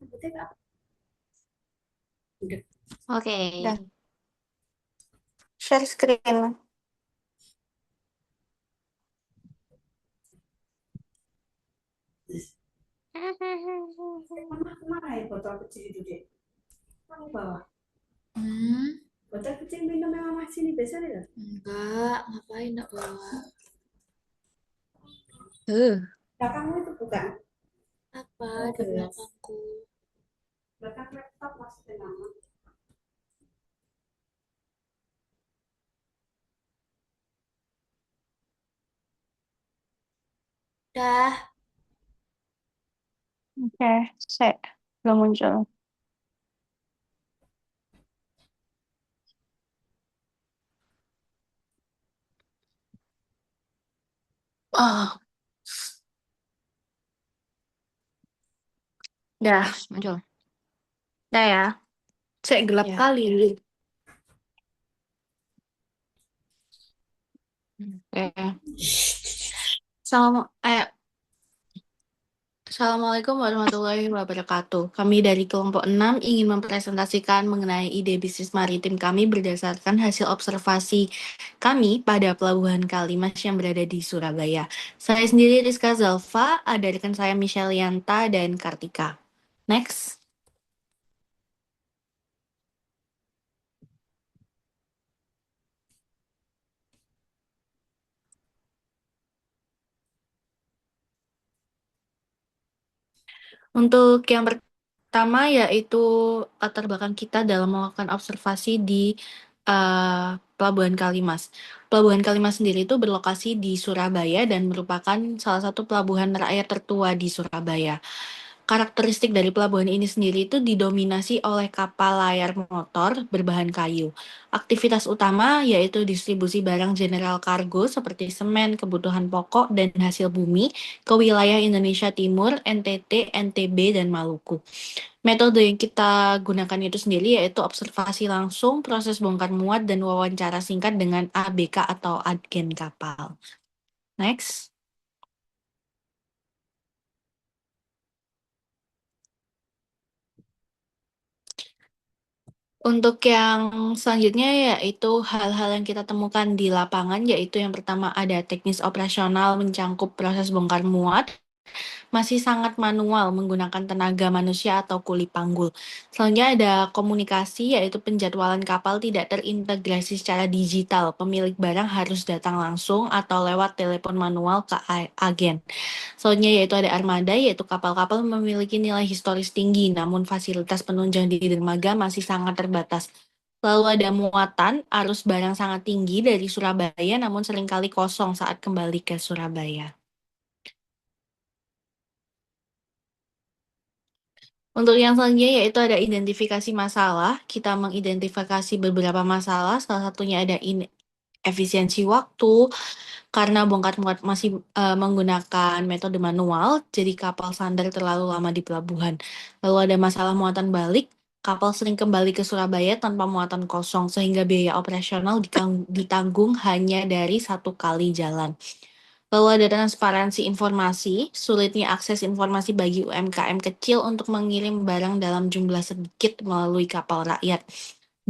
Udah. Oke. Udah. Share screen. Mama kemana ya botol kecil itu, Dek? Kamu bawa. Hmm, Botol kecil minum yang mama sini biasa deh. enggak, ngapain enggak bawa? Eh, Belakangmu itu bukan? apa Oh, di gelas. belakangku? Belakang laptop maksudnya mama. Dah, Oke, set. Belum muncul. oh, dah, muncul. Dah ya. Saya gelap Ya. kali. Oke. Salam, Assalamualaikum warahmatullahi wabarakatuh. Kami dari kelompok 6 ingin mempresentasikan mengenai ide bisnis maritim kami berdasarkan hasil observasi kami pada Pelabuhan Kalimas yang berada di Surabaya. Saya sendiri Rizka Zalfa, ada rekan saya Michelle Yanta dan Kartika. Next. Untuk yang pertama yaitu latar belakang kita dalam melakukan observasi di Pelabuhan Kalimas. Pelabuhan Kalimas sendiri itu berlokasi di Surabaya dan merupakan salah satu pelabuhan rakyat tertua di Surabaya. Karakteristik dari pelabuhan ini sendiri itu didominasi oleh kapal layar motor berbahan kayu. Aktivitas utama yaitu distribusi barang general kargo seperti semen, kebutuhan pokok, dan hasil bumi ke wilayah Indonesia Timur, NTT, NTB, dan Maluku. Metode yang kita gunakan itu sendiri yaitu observasi langsung, proses bongkar muat, dan wawancara singkat dengan ABK atau agen kapal. Next. Untuk yang selanjutnya yaitu hal-hal yang kita temukan di lapangan, yaitu yang pertama ada teknis operasional mencangkup proses bongkar muat, masih sangat manual menggunakan tenaga manusia atau kuli panggul. Selanjutnya ada komunikasi, yaitu penjadwalan kapal tidak terintegrasi secara digital. Pemilik barang harus datang langsung atau lewat telepon manual ke agen. Selanjutnya yaitu ada armada, yaitu kapal-kapal memiliki nilai historis tinggi, namun fasilitas penunjang di dermaga masih sangat terbatas. Lalu ada muatan, arus barang sangat tinggi dari Surabaya, namun seringkali kosong saat kembali ke Surabaya. Untuk yang selanjutnya yaitu ada identifikasi masalah. Kita mengidentifikasi beberapa masalah, salah satunya ada efisiensi waktu, karena bongkar muat masih menggunakan metode manual, jadi kapal sandar terlalu lama di pelabuhan. Lalu ada masalah muatan balik, kapal sering kembali ke Surabaya tanpa muatan kosong, sehingga biaya operasional ditanggung hanya dari satu kali jalan. Lalu ada transparansi informasi, sulitnya akses informasi bagi UMKM kecil untuk mengirim barang dalam jumlah sedikit melalui kapal rakyat.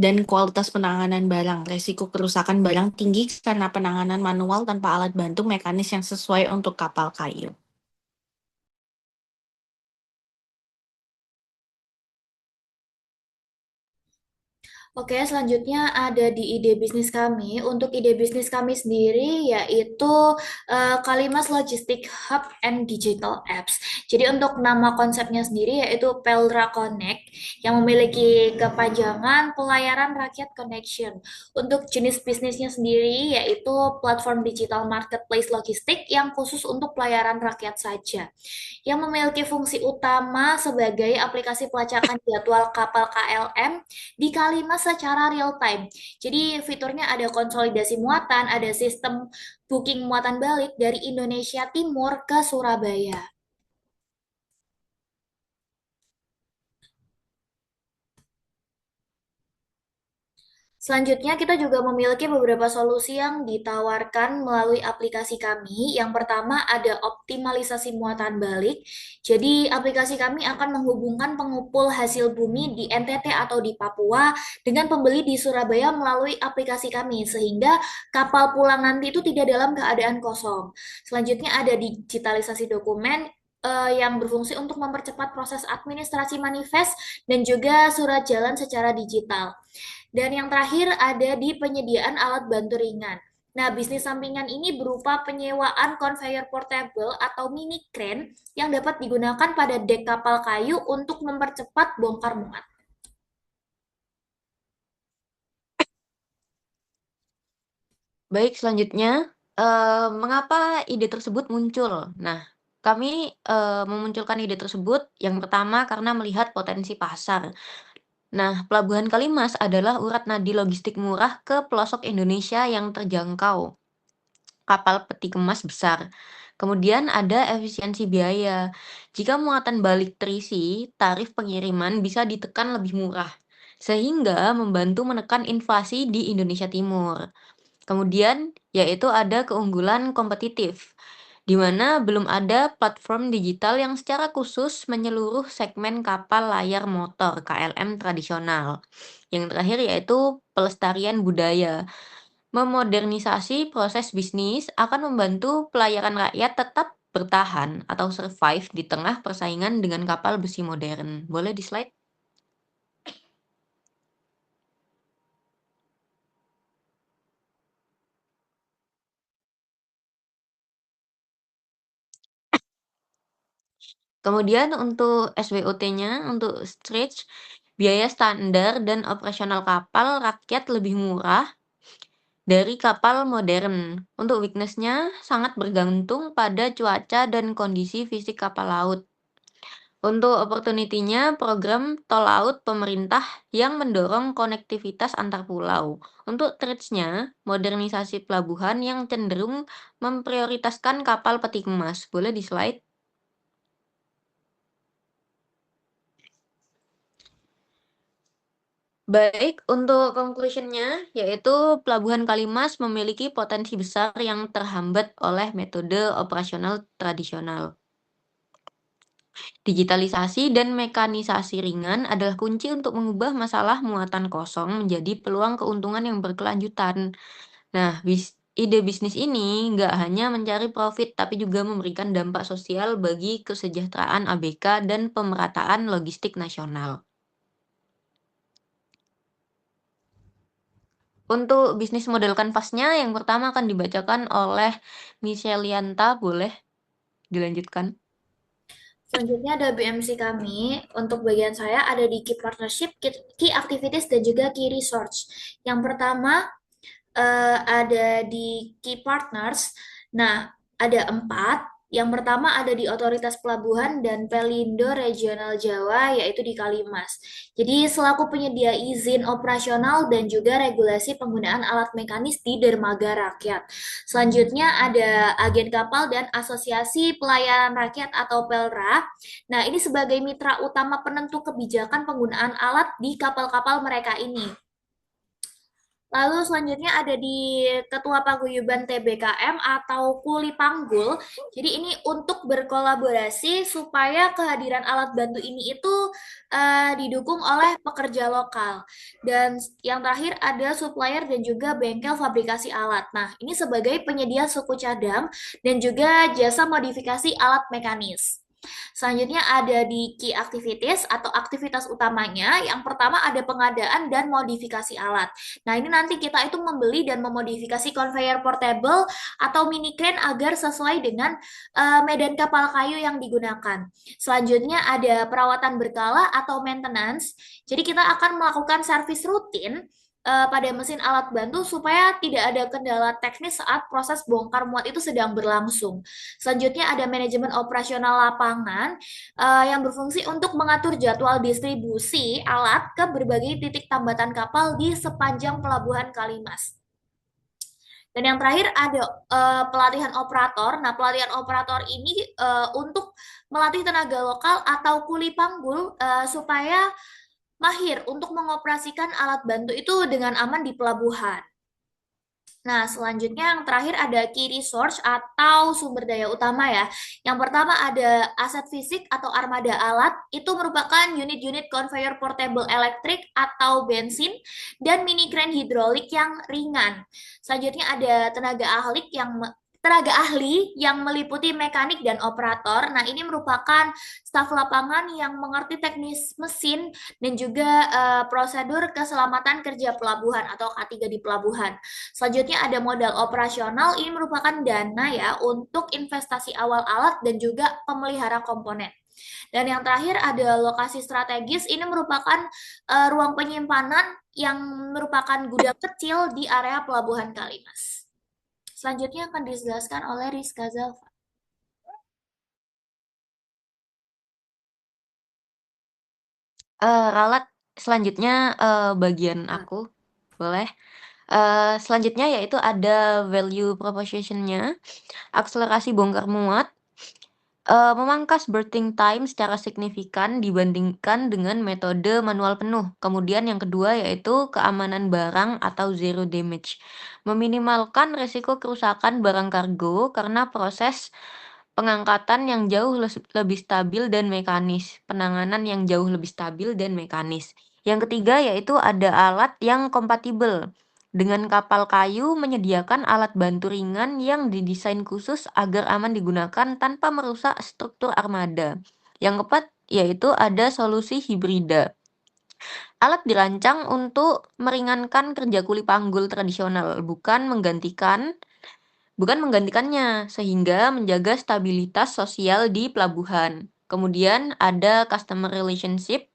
Dan kualitas penanganan barang, resiko kerusakan barang tinggi karena penanganan manual tanpa alat bantu mekanis yang sesuai untuk kapal kayu. Oke, selanjutnya ada di ide bisnis kami. Untuk ide bisnis kami sendiri yaitu Kalimas Logistic Hub and Digital Apps. Jadi untuk nama konsepnya sendiri yaitu Peldra Connect yang memiliki kepanjangan Pelayaran Rakyat Connection. Untuk jenis bisnisnya sendiri yaitu platform digital marketplace logistik yang khusus untuk pelayaran rakyat saja yang memiliki fungsi utama sebagai aplikasi pelacakan jadwal kapal KLM di Kalimas secara real time. Jadi fiturnya ada konsolidasi muatan, ada sistem booking muatan balik dari Indonesia Timur ke Surabaya. Selanjutnya, kita juga memiliki beberapa solusi yang ditawarkan melalui aplikasi kami. Yang pertama ada optimalisasi muatan balik. Jadi, aplikasi kami akan menghubungkan pengupul hasil bumi di NTT atau di Papua dengan pembeli di Surabaya melalui aplikasi kami, sehingga kapal pulang nanti itu tidak dalam keadaan kosong. Selanjutnya ada digitalisasi dokumen yang berfungsi untuk mempercepat proses administrasi manifest dan juga surat jalan secara digital. Dan yang terakhir ada di penyediaan alat bantu ringan. Nah, bisnis sampingan ini berupa penyewaan conveyor portable atau mini crane yang dapat digunakan pada dek kapal kayu untuk mempercepat bongkar muat. Baik, selanjutnya, mengapa ide tersebut muncul? Nah, kami memunculkan ide tersebut yang pertama karena melihat potensi pasar. Nah, Pelabuhan Kalimas adalah urat nadi logistik murah ke pelosok Indonesia yang terjangkau kapal peti kemas besar. Kemudian ada efisiensi biaya. Jika muatan balik terisi, tarif pengiriman bisa ditekan lebih murah, sehingga membantu menekan inflasi di Indonesia Timur. Kemudian, yaitu ada keunggulan kompetitif, di mana belum ada platform digital yang secara khusus menyeluruh segmen kapal layar motor KLM tradisional. Yang terakhir yaitu pelestarian budaya. Memodernisasi proses bisnis akan membantu pelayaran rakyat tetap bertahan atau survive di tengah persaingan dengan kapal besi modern. Boleh di slide? Kemudian untuk SWOT-nya, untuk stretch, biaya standar dan operasional kapal rakyat lebih murah dari kapal modern. Untuk weakness-nya sangat bergantung pada cuaca dan kondisi fisik kapal laut. Untuk opportunity-nya, program tol laut pemerintah yang mendorong konektivitas antar pulau. Untuk threats-nya, modernisasi pelabuhan yang cenderung memprioritaskan kapal peti kemas. Boleh di slide? Baik, untuk conclusion-nya, yaitu Pelabuhan Kalimas memiliki potensi besar yang terhambat oleh metode operasional tradisional. Digitalisasi dan mekanisasi ringan adalah kunci untuk mengubah masalah muatan kosong menjadi peluang keuntungan yang berkelanjutan. Nah, ide bisnis ini nggak hanya mencari profit, tapi juga memberikan dampak sosial bagi kesejahteraan ABK dan pemerataan logistik nasional. Untuk bisnis model kanvasnya, yang pertama akan dibacakan oleh Michelianta. Boleh dilanjutkan? Selanjutnya ada BMC kami. Untuk bagian saya ada di Key Partnership, Key Activities, dan juga Key Research. Yang pertama ada di Key Partners. Nah, ada 4. Yang pertama ada di Otoritas Pelabuhan dan Pelindo Regional Jawa, yaitu di Kalimas. Jadi, selaku penyedia izin operasional dan juga regulasi penggunaan alat mekanis di dermaga rakyat. Selanjutnya ada Agen Kapal dan Asosiasi Pelayanan Rakyat atau PELRA. Nah, ini sebagai mitra utama penentu kebijakan penggunaan alat di kapal-kapal mereka ini. Lalu selanjutnya ada di Ketua Paguyuban TBKM atau Kuli Panggul. Jadi ini untuk berkolaborasi supaya kehadiran alat bantu ini itu didukung oleh pekerja lokal. Dan yang terakhir ada supplier dan juga bengkel fabrikasi alat. Nah, ini sebagai penyedia suku cadang dan juga jasa modifikasi alat mekanis. Selanjutnya ada di key activities atau aktivitas utamanya. Yang pertama ada pengadaan dan modifikasi alat. Nah, ini nanti kita itu membeli dan memodifikasi conveyor portable atau mini crane agar sesuai dengan medan kapal kayu yang digunakan. Selanjutnya ada perawatan berkala atau maintenance. Jadi kita akan melakukan servis rutin pada mesin alat bantu supaya tidak ada kendala teknis saat proses bongkar muat itu sedang berlangsung. Selanjutnya ada manajemen operasional lapangan yang berfungsi untuk mengatur jadwal distribusi alat ke berbagai titik tambatan kapal di sepanjang pelabuhan Kalimas. Dan yang terakhir ada pelatihan operator. Nah, pelatihan operator ini untuk melatih tenaga lokal atau kuli panggul supaya mahir untuk mengoperasikan alat bantu itu dengan aman di pelabuhan. Nah, selanjutnya yang terakhir ada key resource atau sumber daya utama ya. Yang pertama ada aset fisik atau armada alat, itu merupakan unit-unit conveyor portable elektrik atau bensin dan mini crane hidrolik yang ringan. Selanjutnya ada tenaga ahli yang meliputi mekanik dan operator. Nah, ini merupakan staf lapangan yang mengerti teknis mesin dan juga prosedur keselamatan kerja pelabuhan atau K3 di pelabuhan. Selanjutnya ada modal operasional, ini merupakan dana ya untuk investasi awal alat dan juga pemelihara komponen. Dan yang terakhir ada lokasi strategis, ini merupakan ruang penyimpanan yang merupakan gudang kecil di area pelabuhan Kalimas. Selanjutnya akan dijelaskan oleh Rizka Zalfa. Ralat, selanjutnya bagian aku, boleh. Selanjutnya yaitu ada value proposition-nya, akselerasi bongkar muat, memangkas berthing time secara signifikan dibandingkan dengan metode manual penuh. Kemudian yang kedua yaitu keamanan barang atau zero damage, meminimalkan resiko kerusakan barang kargo karena proses pengangkatan yang jauh lebih stabil dan mekanis, penanganan yang jauh lebih stabil dan mekanis. Yang ketiga yaitu ada alat yang kompatibel dengan kapal kayu, menyediakan alat bantu ringan yang didesain khusus agar aman digunakan tanpa merusak struktur armada. Yang keempat yaitu ada solusi hibrida. Alat dirancang untuk meringankan kerja kuli panggul tradisional, bukan menggantikannya, sehingga menjaga stabilitas sosial di pelabuhan. Kemudian ada customer relationship.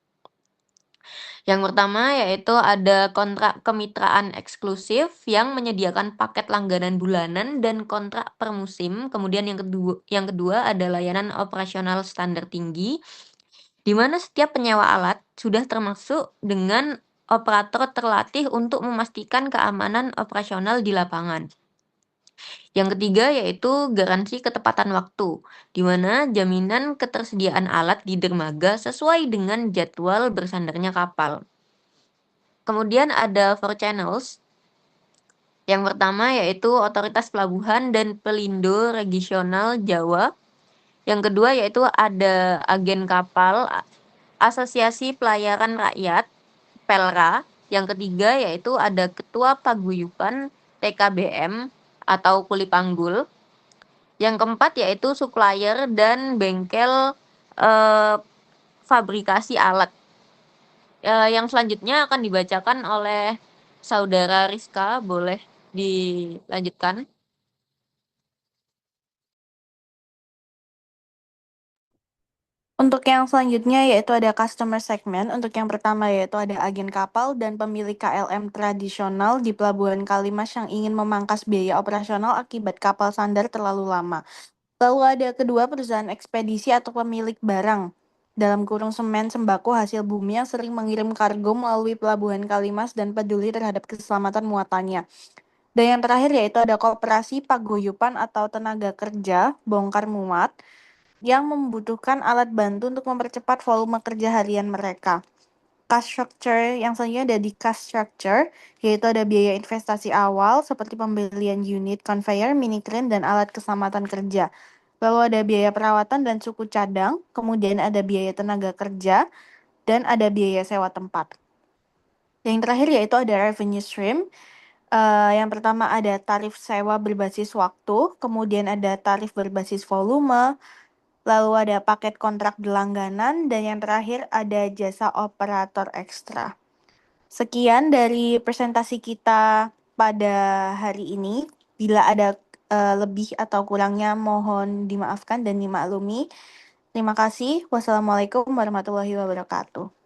Yang pertama yaitu ada kontrak kemitraan eksklusif yang menyediakan paket langganan bulanan dan kontrak per musim. Kemudian yang kedua ada layanan operasional standar tinggi, di mana setiap penyewa alat sudah termasuk dengan operator terlatih untuk memastikan keamanan operasional di lapangan. Yang ketiga yaitu garansi ketepatan waktu, di mana jaminan ketersediaan alat di dermaga sesuai dengan jadwal bersandarnya kapal. Kemudian ada four channels. Yang pertama yaitu Otoritas Pelabuhan dan Pelindo Regional Jawa. Yang kedua yaitu ada Agen Kapal, Asosiasi Pelayaran Rakyat, PELRA. Yang ketiga yaitu ada Ketua Paguyuban TKBM atau Kuli Panggul. Yang keempat yaitu supplier dan bengkel fabrikasi alat. Yang selanjutnya akan dibacakan oleh Saudara Rizka, boleh dilanjutkan. Untuk yang selanjutnya yaitu ada customer segment. Untuk yang pertama yaitu ada agen kapal dan pemilik KLM tradisional di Pelabuhan Kalimas yang ingin memangkas biaya operasional akibat kapal sandar terlalu lama. Lalu ada kedua perusahaan ekspedisi atau pemilik barang dalam kurung semen sembako hasil bumi yang sering mengirim kargo melalui Pelabuhan Kalimas dan peduli terhadap keselamatan muatannya. Dan yang terakhir yaitu ada koperasi paguyuban atau tenaga kerja bongkar muat yang membutuhkan alat bantu untuk mempercepat volume kerja harian mereka. Cost structure yang selanjutnya ada di cost structure, yaitu ada biaya investasi awal seperti pembelian unit conveyor, mini crane, dan alat keselamatan kerja. Lalu ada biaya perawatan dan suku cadang, kemudian ada biaya tenaga kerja, dan ada biaya sewa tempat. Yang terakhir yaitu ada revenue stream. Yang pertama ada tarif sewa berbasis waktu, kemudian ada tarif berbasis volume, lalu ada paket kontrak berlangganan, dan yang terakhir ada jasa operator ekstra. Sekian dari presentasi kita pada hari ini. Bila ada lebih atau kurangnya mohon dimaafkan dan dimaklumi. Terima kasih. Wassalamualaikum warahmatullahi wabarakatuh.